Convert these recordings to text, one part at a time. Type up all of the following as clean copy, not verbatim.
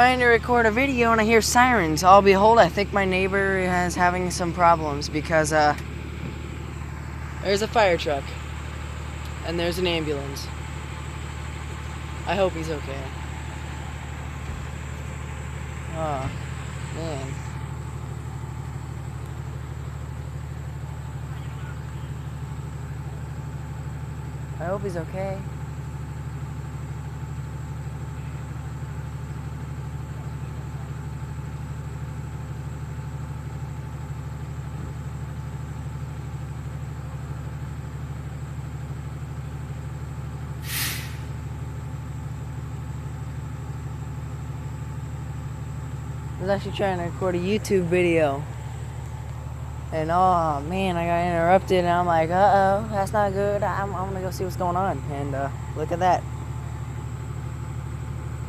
Trying to record a video and I hear sirens. All behold, I think my neighbor is having some problems because there's a fire truck and there's an ambulance. I hope he's okay. Oh, man. I hope he's okay. I was actually trying to record a YouTube video. And oh man, I got interrupted and I'm like, uh-oh, that's not good. I'm gonna go see what's going on. And look at that.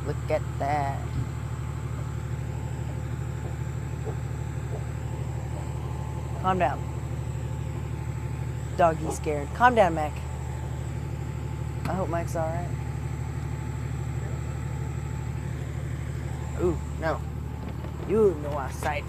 Look at that. Calm down. Doggy's scared. Calm down, Mac. I hope Mike's alright. Ooh, no. You no outside.